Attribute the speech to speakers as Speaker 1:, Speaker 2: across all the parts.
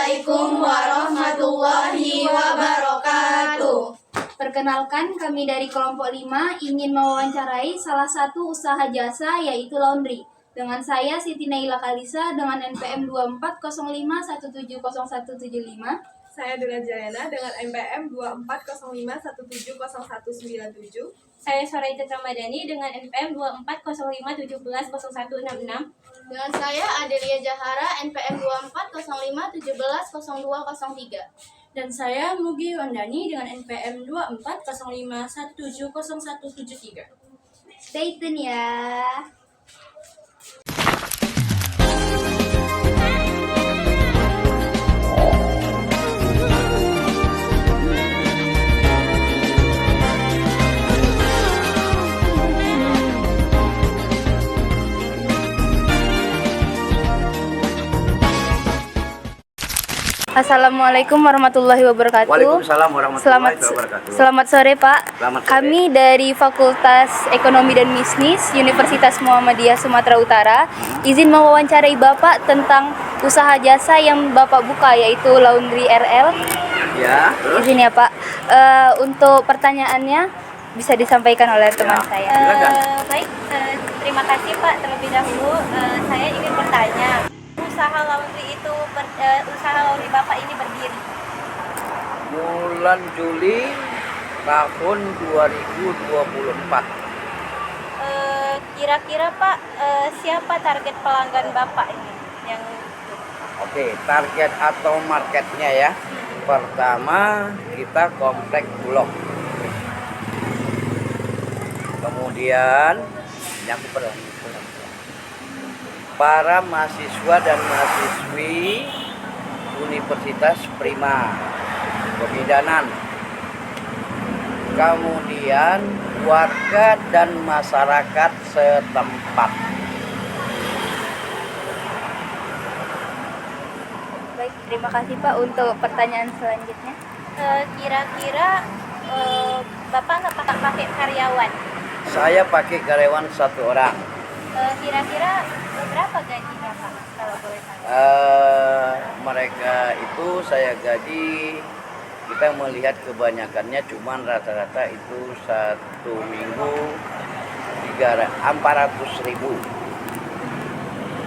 Speaker 1: Assalamualaikum warahmatullahi wabarakatuh.
Speaker 2: Perkenalkan, kami dari kelompok 5 ingin mewawancarai salah satu usaha jasa yaitu laundry. Dengan saya Siti Naila Kalisa dengan NPM 2405170175.
Speaker 3: Saya Dula Jayana dengan NPM 2405170197.
Speaker 4: Saya Soraya Citra Madani dengan NPM 2405170166.
Speaker 5: Dengan saya Adelia Jahara NPM 2405170203.
Speaker 6: Dan saya Mugi Wandani dengan NPM 2405170173.
Speaker 2: Stay tune ya. Assalamualaikum warahmatullahi wabarakatuh.
Speaker 7: Waalaikumsalam warahmatullahi wabarakatuh.
Speaker 2: Selamat sore Pak.
Speaker 7: Selamat sore.
Speaker 2: Kami dari Fakultas Ekonomi dan Bisnis Universitas Muhammadiyah Sumatera Utara izin mewawancarai Bapak tentang usaha jasa yang Bapak buka yaitu Laundry RL.
Speaker 7: Ya, terus?
Speaker 2: Izin ya Pak. Untuk pertanyaannya bisa disampaikan oleh teman saya.
Speaker 4: Baik, terima kasih Pak. Terlebih dahulu saya ingin bertanya, usaha laundry Bapak ini berdiri?
Speaker 7: Bulan Juli tahun 2024.
Speaker 4: Kira-kira Pak, siapa target pelanggan Bapak ini?
Speaker 7: Oke, target atau marketnya ya. Pertama kita komplek Bulog. Kemudian ini aku para mahasiswa dan mahasiswi Universitas Prima Pemindahan. Kemudian warga dan masyarakat setempat.
Speaker 2: Baik, terima kasih Pak. Untuk pertanyaan selanjutnya.
Speaker 4: Kira-kira Bapak nggak pakai karyawan?
Speaker 7: Saya pakai karyawan 1 orang.
Speaker 4: Kira-kira berapa gajinya Pak, kalau boleh tahu?
Speaker 7: Mereka itu saya gaji, kita melihat kebanyakannya cuman rata-rata itu 1 minggu 400.000.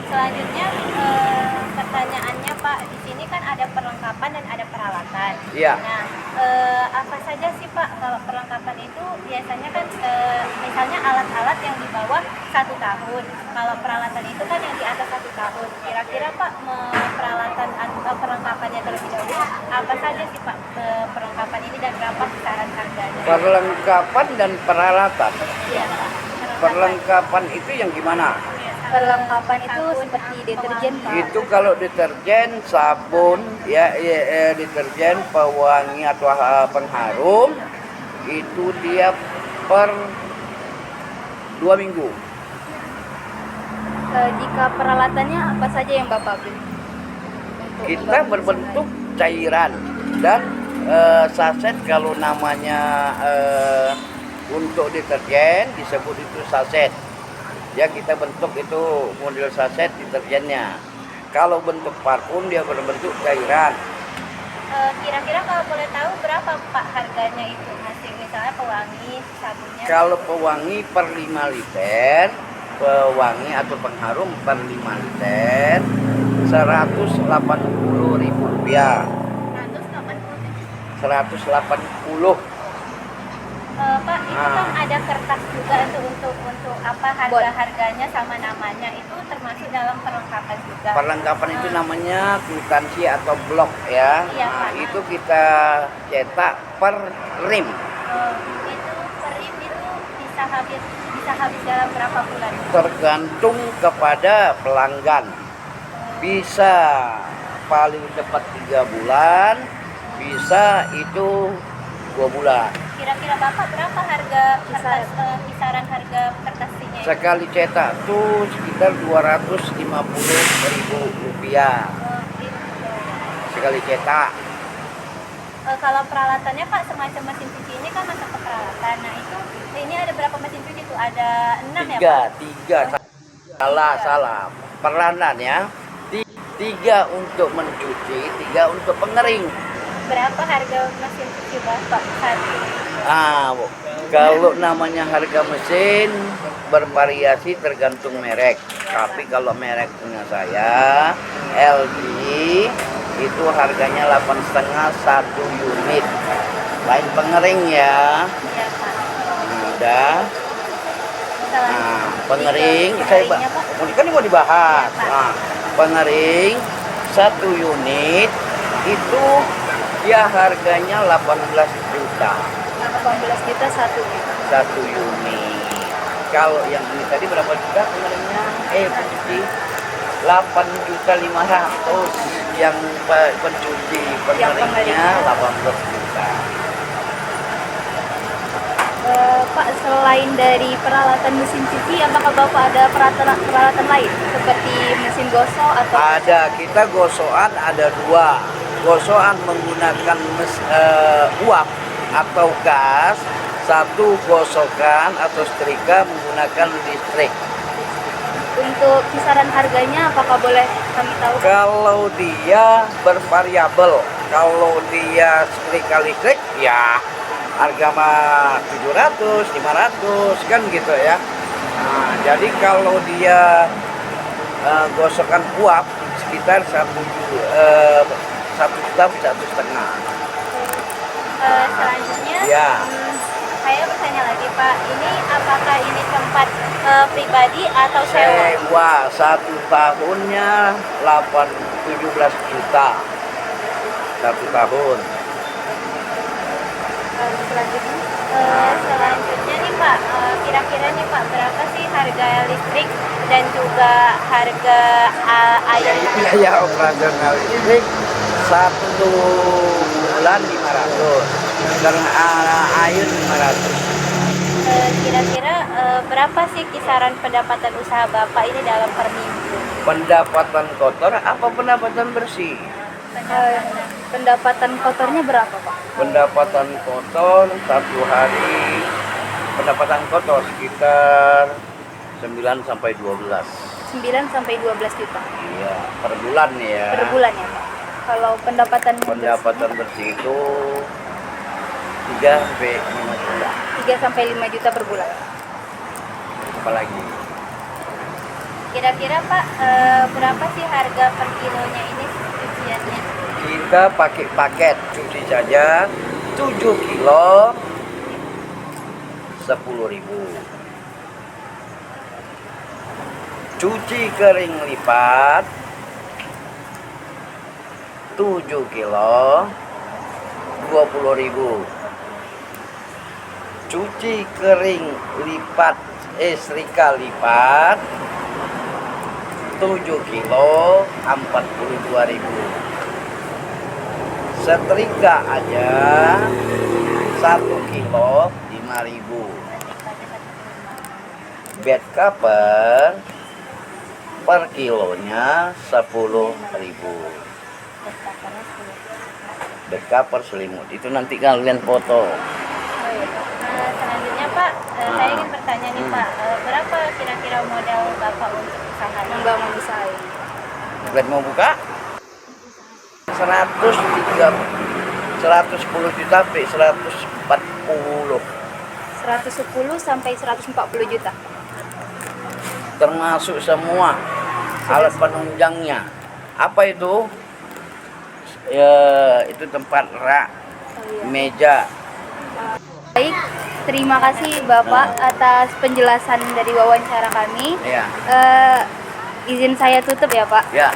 Speaker 4: Selanjutnya pertanyaannya Pak, di sini kan ada perlengkapan dan ada peralatan.
Speaker 7: Iya.
Speaker 4: Nah, apa saja sih Pak kalau perlengkapan itu? Biasanya kan misalnya alat-alat yang di bawah 1 tahun. Kalau peralatan itu kan yang di atas 1 tahun. Kira-kira Pak peralatan atau perlengkapannya terlebih dahulu apa saja sih Pak perlengkapan ini dan berapa kisaran harganya?
Speaker 7: Perlengkapan dan peralatan.
Speaker 4: Iya Pak.
Speaker 7: Perlengkapan itu yang gimana?
Speaker 2: Perlengkapan itu seperti deterjen Pak.
Speaker 7: Itu kalau deterjen, sabun, deterjen, pewangi atau pengharum, itu dia per 2 minggu.
Speaker 2: Jika peralatannya apa saja yang Bapak beli?
Speaker 7: Kita berbentuk cairan dan saset. Kalau namanya untuk deterjen disebut itu saset. Ya, kita bentuk itu model saset deterjennya. Kalau bentuk parfum dia berbentuk cairan.
Speaker 4: Kira-kira kalau boleh tahu berapa Pak harganya itu? Masih misalnya pewangi, sabunnya?
Speaker 7: Kalau pewangi per 5 liter, pewangi atau pengharum per 5 liter, Rp180.000. 180.
Speaker 4: Pak, itu kan ada kertas juga untuk apa harga-harganya sama namanya, itu termasuk dalam perlengkapan juga.
Speaker 7: Perlengkapan itu namanya kwitansi atau blok ya.
Speaker 4: Iya,
Speaker 7: Nah,
Speaker 4: Pak.
Speaker 7: itu kita cetak per rim.
Speaker 4: Itu per rim itu bisa habis dalam berapa bulan?
Speaker 7: Tergantung kepada pelanggan. Bisa paling cepat 3 bulan, bisa itu 2 bulan.
Speaker 4: Kira-kira Bapak berapa harga kertas, kisaran harga kertasnya?
Speaker 7: Sekali cetak tuh sekitar Rp250.000 sekali cetak.
Speaker 4: Kalau peralatannya Pak, semacam mesin cuci ini kan masuk ke peralatan. Nah itu, ini ada berapa mesin cuci itu? Ada 6 ya Pak?
Speaker 7: Tiga. Salah. Peranan ya. 3 untuk mencuci, 3 untuk pengering.
Speaker 4: Berapa harga mesin cuci Bapak saat ini?
Speaker 7: Kalau namanya harga mesin bervariasi tergantung merek. Tapi kalau merek punya saya LG itu harganya 8,5 1 unit. Lain pengering ya.
Speaker 4: Iya Pak.
Speaker 7: Udah. Nah, pengering saya
Speaker 4: Pengeringnya, Pak?
Speaker 7: kan ini mau dibahas.
Speaker 4: Iya, Pak.
Speaker 7: Nah, pengering 1 unit itu dia harganya 18 juta
Speaker 2: 18 juta satunya.
Speaker 7: 1 unit. Kalau yang ini tadi berapa juta pengeringnya? Pencuci 8.500.000. Yang pencuci pengeringnya 18 juta.
Speaker 2: Pak, selain dari peralatan mesin cuci, apakah Bapak ada peralatan lain seperti mesin gosok atau
Speaker 7: Ada, kita gosokan ada 2. Gosokan menggunakan uap atau gas. 1 gosokan atau setrika menggunakan listrik.
Speaker 2: untuk kisaran harganya apakah boleh kami tahu?
Speaker 7: Kalau dia bervariabel, kalau dia setrika listrik ya harga mah 700, 500 kan gitu ya. Nah, jadi kalau dia gosokan uap sekitar 1 juta 1,5
Speaker 4: Selanjutnya,
Speaker 7: Ya.
Speaker 4: Saya bertanya lagi Pak, ini apakah ini tempat pribadi atau sewa?
Speaker 7: Sewa 1 tahunnya 17 juta 1 tahun.
Speaker 4: Selanjutnya nih Pak, kira-kira nih Pak, berapa sih harga listrik dan juga harga air?
Speaker 7: Biaya operasional listrik 1 bulan 500, karena air 500.
Speaker 4: Kira-kira berapa sih kisaran pendapatan usaha Bapak ini dalam per minggu?
Speaker 7: Pendapatan kotor apa pendapatan bersih?
Speaker 2: Pendapatan kotornya berapa, Pak?
Speaker 7: Pendapatan kotor 1 hari, pendapatan kotor sekitar 9 sampai 12.
Speaker 2: 9 sampai 12 juta
Speaker 7: Iya, per bulan ya.
Speaker 2: per bulan ya, Pak. Kalau pendapatan
Speaker 7: Bersih itu 3 sampai 5 juta.
Speaker 2: 3 sampai 5 juta per bulan.
Speaker 7: Apalagi
Speaker 4: Kira-kira Pak, berapa sih harga per kilonya ini cuciannya?
Speaker 7: kita pakai paket cuci saja 7 kilo 10.000. Cuci kering lipat 7 kilo 20.000. Cuci kering lipat setrika lipat 7 kilo 42.000. Setrika aja 1 kilo 5.000. Bed cover per kilonya 10.000. Bed cover selimut itu nanti kalian foto.
Speaker 4: Selanjutnya Pak, saya ingin bertanya nih Pak, berapa kira-kira modal Bapak untuk usaha ini?
Speaker 2: Membangun usaha ini.
Speaker 7: Kalian mau buka? 110 juta sampai 140,
Speaker 2: 110 sampai 140 juta.
Speaker 7: termasuk semua alat penunjangnya. Apa itu? Ya, itu tempat rak, meja.
Speaker 2: Baik, terima kasih Bapak atas penjelasan dari wawancara kami.
Speaker 7: Ya,
Speaker 2: Izin saya tutup ya Pak.
Speaker 7: ya.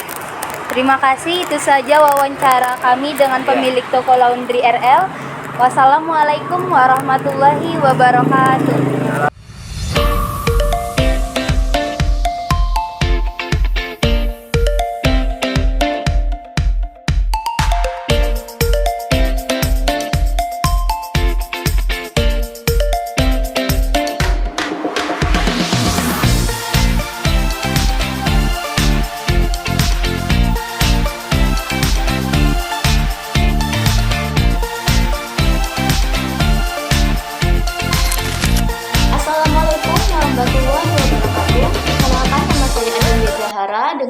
Speaker 2: Terima kasih, itu saja wawancara kami dengan pemilik toko laundry RL. Wassalamualaikum warahmatullahi wabarakatuh.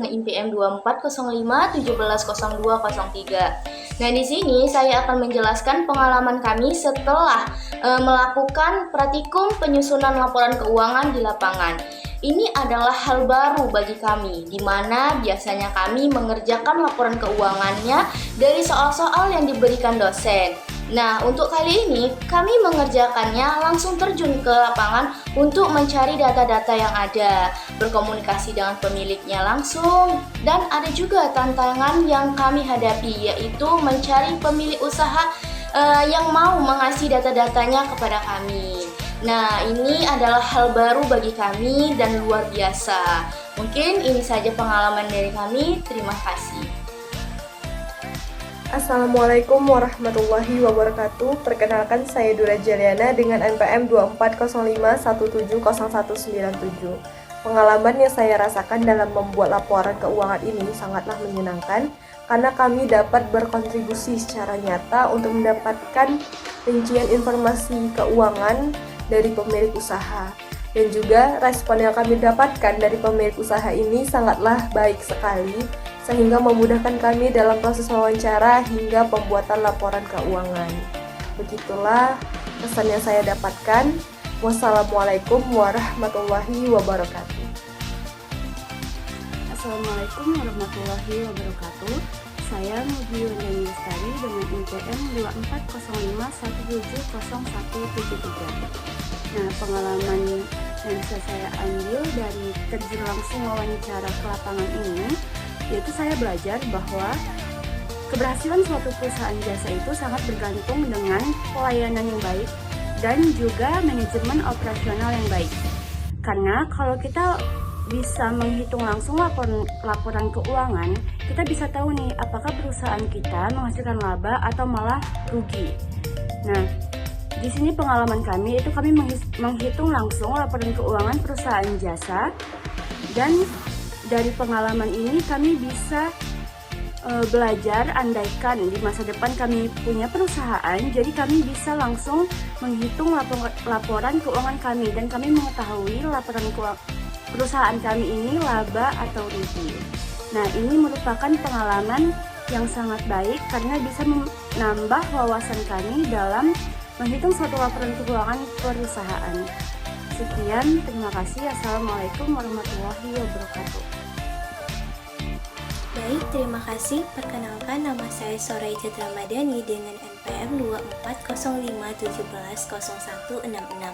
Speaker 5: dengan IPM 2405 170203. Nah, di sini saya akan menjelaskan pengalaman kami setelah melakukan praktikum penyusunan laporan keuangan di lapangan. Ini adalah hal baru bagi kami, di mana biasanya kami mengerjakan laporan keuangannya dari soal-soal yang diberikan dosen. Nah, untuk kali ini kami mengerjakannya langsung terjun ke lapangan untuk mencari data-data yang ada, berkomunikasi dengan pemiliknya langsung, dan ada juga tantangan yang kami hadapi, yaitu mencari pemilik usaha yang mau mengasih data-datanya kepada kami. Nah, ini adalah hal baru bagi kami dan luar biasa. Mungkin ini saja pengalaman dari kami. Terima kasih.
Speaker 3: Assalamualaikum warahmatullahi wabarakatuh. Perkenalkan, saya Dura Jaliana dengan NPM 2405170197. Pengalaman yang saya rasakan dalam membuat laporan keuangan ini sangatlah menyenangkan karena kami dapat berkontribusi secara nyata untuk mendapatkan rincian informasi keuangan dari pemilik usaha. Dan juga respon yang kami dapatkan dari pemilik usaha ini sangatlah baik sekali, sehingga memudahkan kami dalam proses wawancara hingga pembuatan laporan keuangan. Begitulah pesan yang saya dapatkan. Wassalamualaikum warahmatullahi wabarakatuh.
Speaker 8: Assalamualaikum warahmatullahi wabarakatuh. Saya Mugi Wandani Lestari dengan IPM 2405170173. Nah, pengalaman yang bisa saya ambil dari terjun langsung wawancara ke lapangan ini, yaitu saya belajar bahwa keberhasilan suatu perusahaan jasa itu sangat bergantung dengan pelayanan yang baik dan juga manajemen operasional yang baik. Karena kalau kita bisa menghitung langsung laporan keuangan, kita bisa tahu nih apakah perusahaan kita menghasilkan laba atau malah rugi. Nah, di sini pengalaman kami itu kami menghitung langsung laporan keuangan perusahaan jasa, dan dari pengalaman ini kami bisa belajar, andaikan di masa depan kami punya perusahaan, jadi kami bisa langsung menghitung laporan keuangan kami dan kami mengetahui laporan perusahaan kami ini laba atau rugi. Nah, ini merupakan pengalaman yang sangat baik karena bisa menambah wawasan kami dalam menghitung suatu laporan keuangan perusahaan. Sekian, terima kasih. Assalamualaikum warahmatullahi wabarakatuh.
Speaker 9: Baik, terima kasih. Perkenalkan, nama saya Soraijat Ramadhani dengan NPM 2405170166.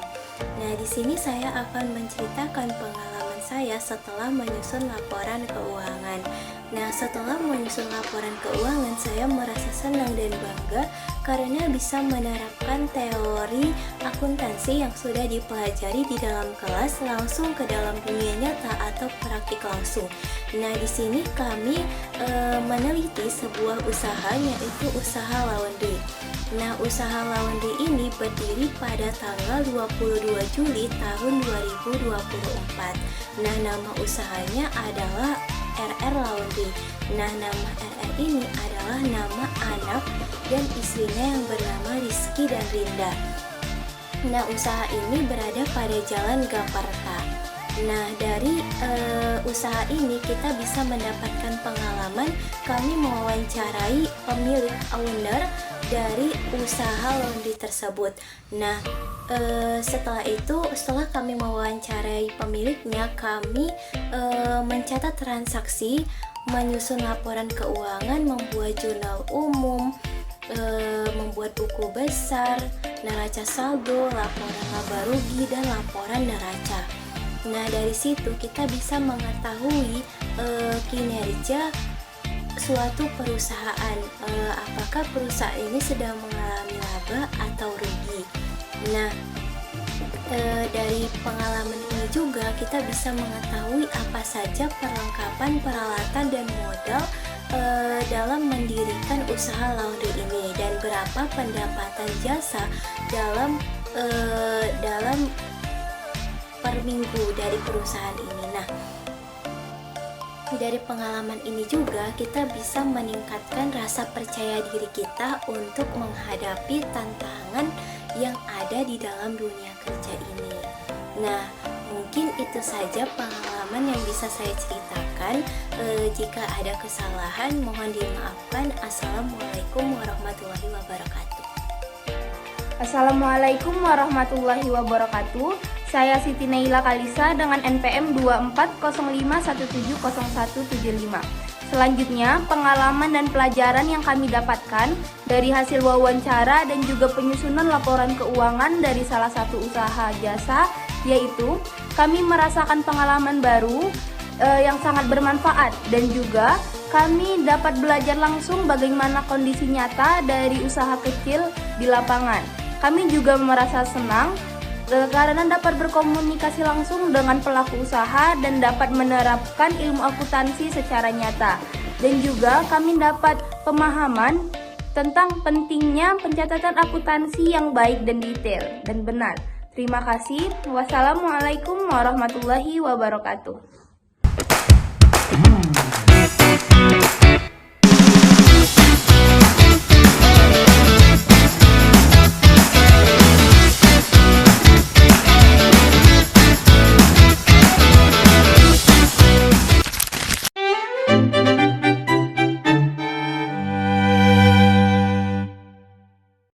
Speaker 9: Nah, di sini saya akan menceritakan pengalaman saya setelah menyusun laporan keuangan. Nah, setelah menyusun laporan keuangan, saya merasa senang dan bangga karena bisa menerapkan teori akuntansi yang sudah dipelajari di dalam kelas langsung ke dalam dunia nyata atau praktik langsung. Nah, di sini kami meneliti sebuah usaha, yaitu usaha laundry. Nah, usaha laundry ini berdiri pada tanggal 22 Juli tahun 2024. Nah, nama usahanya adalah RR Laundry. Nah, nama RR ini adalah nama anak dan istrinya yang bernama Rizky dan Rinda. Nah, usaha ini berada pada Jalan Gaparta. Nah, dari usaha ini kita bisa mendapatkan pengalaman. Kami mewawancarai pemilik owner dari usaha laundry tersebut. Nah, setelah kami mewawancarai pemiliknya, kami mencatat transaksi, menyusun laporan keuangan, membuat jurnal umum, membuat buku besar, neraca saldo, laporan laba rugi, dan laporan neraca. Nah, dari situ kita bisa mengetahui kinerja suatu perusahaan, apakah perusahaan ini sedang mengalami laba atau rugi. Nah, dari pengalaman ini juga kita bisa mengetahui apa saja perlengkapan, peralatan, dan modal dalam mendirikan usaha laundry ini, dan berapa pendapatan jasa dalam per minggu dari perusahaan ini. Nah, dari pengalaman ini juga kita bisa meningkatkan rasa percaya diri kita untuk menghadapi tantangan yang ada di dalam dunia kerja ini. Nah, mungkin Mungkin itu saja pengalaman yang bisa saya ceritakan. Jika ada kesalahan mohon dimaafkan. Assalamualaikum warahmatullahi wabarakatuh.
Speaker 2: Assalamualaikum warahmatullahi wabarakatuh. Saya Siti Naila Kalisa dengan NPM 2405170175. Selanjutnya, pengalaman dan pelajaran yang kami dapatkan dari hasil wawancara dan juga penyusunan laporan keuangan dari salah satu usaha jasa, yaitu kami merasakan pengalaman baru yang sangat bermanfaat, dan juga kami dapat belajar langsung bagaimana kondisi nyata dari usaha kecil di lapangan. Kami juga merasa senang karena dapat berkomunikasi langsung dengan pelaku usaha dan dapat menerapkan ilmu akuntansi secara nyata. Dan juga kami dapat pemahaman tentang pentingnya pencatatan akuntansi yang baik dan detail dan benar. Terima kasih. Wassalamualaikum warahmatullahi wabarakatuh.